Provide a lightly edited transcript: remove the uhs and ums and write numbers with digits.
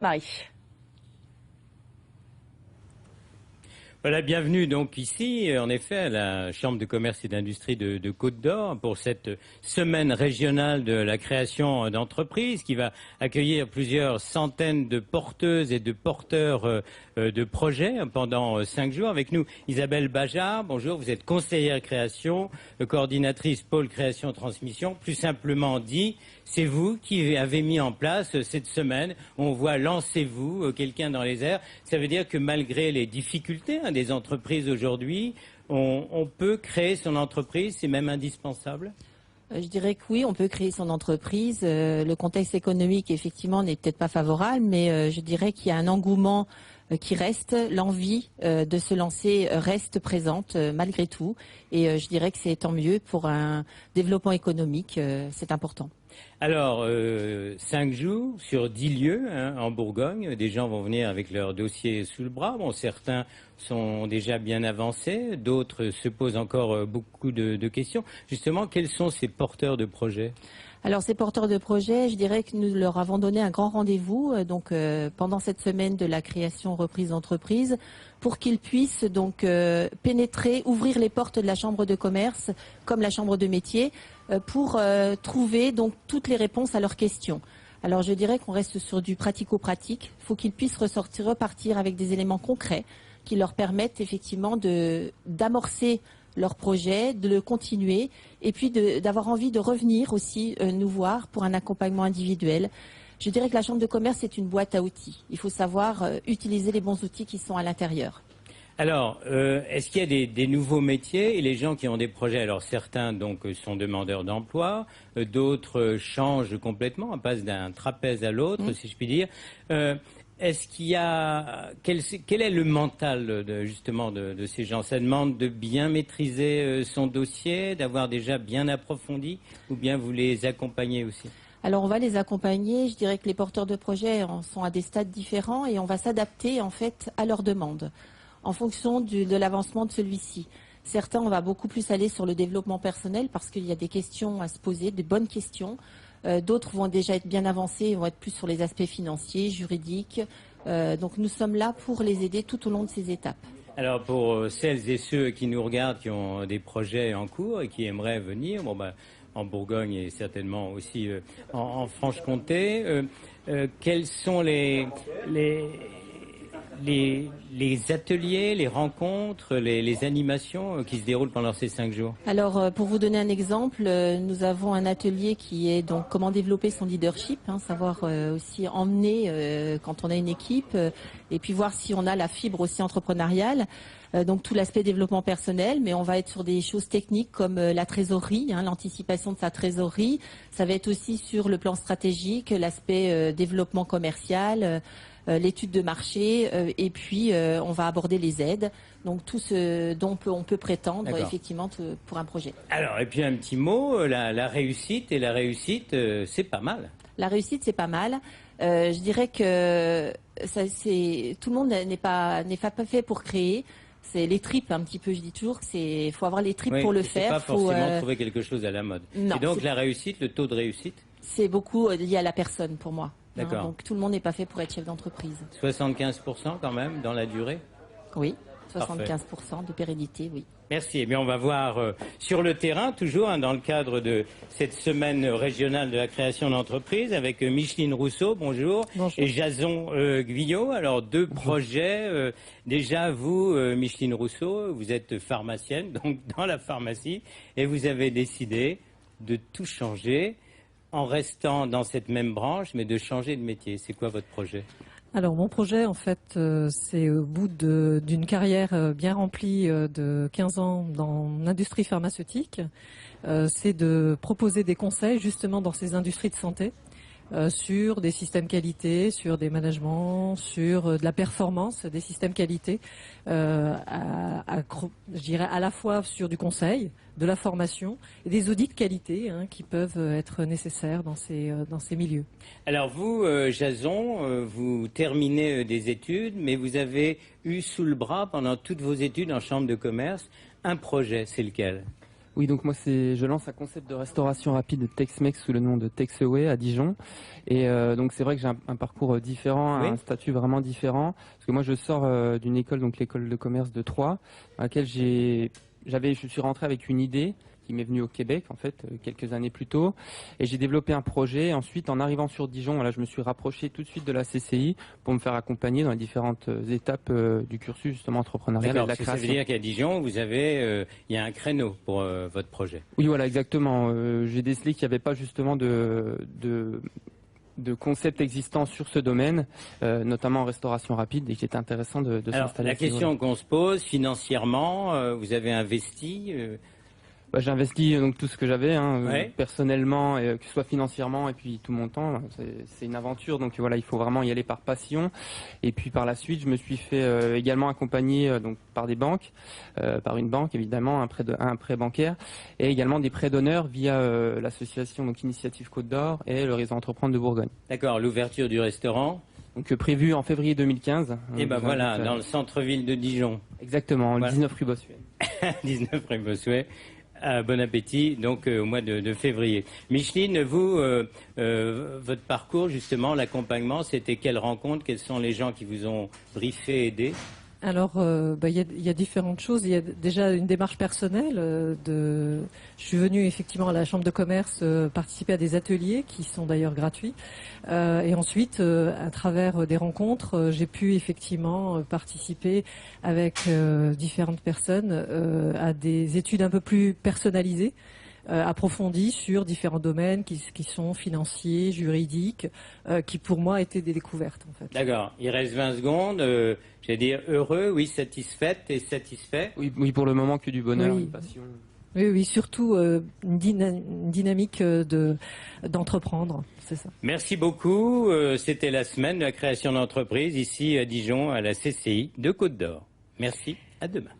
Marie. Voilà, bienvenue donc ici, en effet, à la Chambre de commerce et d'industrie de Côte-d'Or pour cette semaine régionale de la création d'entreprises qui va accueillir plusieurs centaines de porteuses et de porteurs de projets pendant 5 jours. Avec nous, Isabelle Bajard. Bonjour, vous êtes conseillère création, coordinatrice pôle création transmission. Plus simplement dit, c'est vous qui avez mis en place cette semaine. On voit lancez-vous, quelqu'un dans les airs. Ça veut dire que malgré les difficultés des entreprises aujourd'hui, on peut créer son entreprise, c'est même indispensable? Je dirais que oui, on peut créer son entreprise. Le contexte économique, effectivement, n'est peut-être pas favorable, mais je dirais qu'il y a un engouement qui reste. L'envie de se lancer reste présente malgré tout. Et je dirais que c'est tant mieux pour un développement économique, c'est important. Alors, 5 jours sur 10 lieux en Bourgogne. Des gens vont venir avec leur dossier sous le bras. Bon, certains sont déjà bien avancés, d'autres se posent encore beaucoup de questions. Justement, quels sont ces porteurs de projets ? Alors ces porteurs de projets, je dirais que nous leur avons donné un grand rendez-vous pendant cette semaine de la création reprise d'entreprise pour qu'ils puissent donc pénétrer, ouvrir les portes de la chambre de commerce comme la chambre de métier pour trouver donc toutes les réponses à leurs questions. Alors je dirais qu'on reste sur du pratico-pratique. Il faut qu'ils puissent repartir avec des éléments concrets qui leur permettent effectivement d'amorcer leur projet, de le continuer et puis d'avoir envie de revenir aussi nous voir pour un accompagnement individuel. Je dirais que la chambre de commerce est une boîte à outils. Il faut savoir utiliser les bons outils qui sont à l'intérieur. Alors, est-ce qu'il y a des nouveaux métiers et les gens qui ont des projets? Alors certains donc sont demandeurs d'emploi, d'autres changent complètement, passent d'un trapèze à l'autre, si je puis dire. Est-ce qu'il y a quel est le mental justement de ces gens? Ça demande de bien maîtriser son dossier, d'avoir déjà bien approfondi, ou bien vous les accompagnez aussi? Alors on va les accompagner. Je dirais que les porteurs de projets sont à des stades différents et on va s'adapter en fait à leurs demandes en fonction de l'avancement de celui-ci. Certains, on va beaucoup plus aller sur le développement personnel parce qu'il y a des questions à se poser, des bonnes questions. D'autres vont déjà être bien avancés, vont être plus sur les aspects financiers, juridiques. Donc nous sommes là pour les aider tout au long de ces étapes. Alors pour celles et ceux qui nous regardent, qui ont des projets en cours et qui aimeraient venir, en Bourgogne et certainement aussi en Franche-Comté, quels sont les ateliers, les rencontres, les animations qui se déroulent pendant ces 5 jours? Alors, pour vous donner un exemple, nous avons un atelier qui est donc comment développer son leadership, savoir aussi emmener quand on a une équipe et puis voir si on a la fibre aussi entrepreneuriale. Donc tout l'aspect développement personnel, mais on va être sur des choses techniques comme la trésorerie, l'anticipation de sa trésorerie. Ça va être aussi sur le plan stratégique, l'aspect développement commercial, l'étude de marché, et puis on va aborder les aides. Donc tout ce dont on peut prétendre effectivement pour un projet. Alors et puis un petit mot, la réussite, et la réussite c'est pas mal. La réussite c'est pas mal. Je dirais que tout le monde n'est pas fait pour créer. C'est les tripes un petit peu, je dis toujours, il faut avoir les tripes pour le faire. Pas forcément trouver quelque chose à la mode. Non, et donc la réussite, le taux de réussite? C'est beaucoup lié à la personne pour moi. D'accord. Donc tout le monde n'est pas fait pour être chef d'entreprise. 75% quand même dans la durée? Oui, 75% de pérennité, oui. Merci. Eh bien, on va voir sur le terrain, toujours dans le cadre de cette semaine régionale de la création d'entreprise, avec Micheline Rousseau, bonjour, et Jason Guyot. Alors, 2 projets. Déjà, vous, Micheline Rousseau, vous êtes pharmacienne, donc dans la pharmacie, et vous avez décidé de tout changer en restant dans cette même branche, mais de changer de métier. C'est quoi votre projet ? Alors mon projet, en fait, c'est au bout d'une carrière bien remplie de 15 ans dans l'industrie pharmaceutique, c'est de proposer des conseils justement dans ces industries de santé sur des systèmes qualité, sur des managements, sur de la performance des systèmes qualité, je dirais à la fois sur du conseil, de la formation et des audits de qualité qui peuvent être nécessaires dans ces milieux. Alors vous, Jason, vous terminez des études, mais vous avez eu sous le bras pendant toutes vos études en chambre de commerce un projet, c'est lequel ? Oui, donc moi je lance un concept de restauration rapide de Tex-Mex sous le nom de Texaway à Dijon. Et donc c'est vrai que j'ai un parcours différent, Oui. un statut vraiment différent. Parce que moi je sors d'une école, donc l'école de commerce de Troyes, dans laquelle je suis rentré avec une idée qui m'est venue au Québec en fait quelques années plus tôt, et j'ai développé un projet. Ensuite, en arrivant sur Dijon, voilà, je me suis rapproché tout de suite de la CCI pour me faire accompagner dans les différentes étapes du cursus justement entrepreneurial et D'accord, de la parce que ça création. veut dire qu'à Dijon, vous avez, il y a un créneau pour votre projet. Oui, voilà, exactement. J'ai décelé qu'il n'y avait pas justement de concepts existants sur ce domaine, notamment en restauration rapide, et qu'il était intéressant de Alors, s'installer. la question qu'on se pose, financièrement, vous avez investi J'ai investi donc tout ce que j'avais, Ouais. personnellement, que ce soit financièrement, et puis tout mon temps. C'est une aventure, donc voilà, il faut vraiment y aller par passion. Et puis par la suite, je me suis fait également accompagner donc par des banques, par une banque évidemment, un prêt bancaire, et également des prêts d'honneur via l'association donc Initiative Côte d'Or et le réseau Entreprendre de Bourgogne. D'accord, l'ouverture du restaurant. Donc prévu en février 2015. Et ben Je vous voilà, invite, dans le centre-ville de Dijon, exactement, le Voilà. 19 rue Bossuet. 19 rue Bossuet. Bon appétit, donc au mois de février. Micheline, vous, votre parcours, justement, l'accompagnement, c'était quelle rencontre? Quels sont les gens qui vous ont briefé, aidé? Alors, il y a différentes choses. Il y a déjà une démarche personnelle. Je suis venue effectivement à la Chambre de commerce participer à des ateliers qui sont d'ailleurs gratuits. Et ensuite, à travers des rencontres, j'ai pu effectivement participer avec différentes personnes à des études un peu plus personnalisées, approfondies sur différents domaines qui sont financiers, juridiques, qui pour moi étaient des découvertes en fait. D'accord, il reste 20 secondes. J'allais dire heureux, oui, satisfaite et satisfait. Oui, pour le moment que du bonheur, Oui. une passion. Oui, surtout une dynamique d'entreprendre, c'est ça. Merci beaucoup. C'était la semaine de la création d'entreprise ici à Dijon, à la CCI de Côte d'Or. Merci, à demain.